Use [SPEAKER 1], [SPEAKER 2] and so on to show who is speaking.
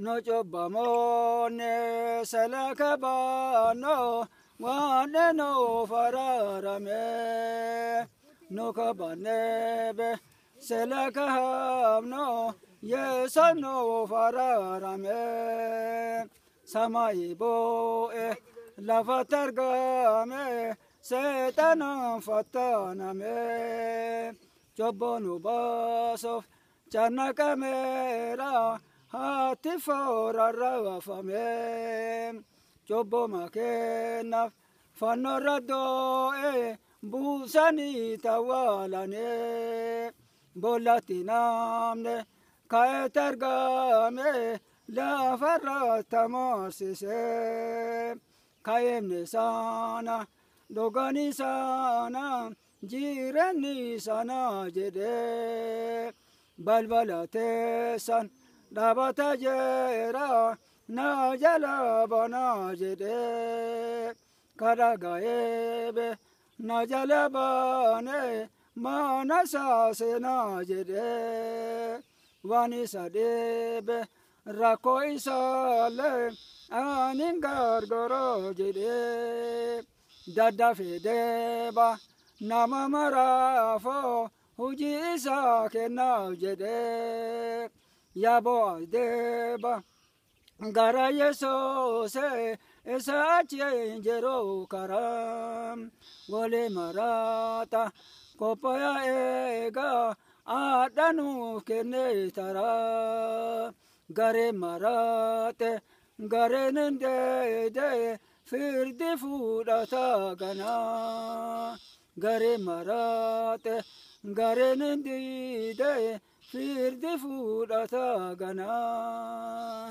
[SPEAKER 1] Nojobamone salakabano wane no fararame no kabanebe salakahamno yesano fararame samaibo lafatargame setana fataname jobonu basof chanakamera hati forarra fame jobo makena fanorado busani tawalane bolatinamne kaetargame la farra tamasise kaemne sana dogani sana jirani sana jede balbalatesan Dabata jera na jala bana jede karagaebe na jala bane manasa sena jede wani sadebe rako isale aningar goro jede dada fedeba nama marafo huji isa kena jede Yabo deba gara yeso se esa chenjero karam wale marata kopaya ega adanu kene tara gare marate gare nende de firdi fudata gana gare marate gare nende de firdi fudata gana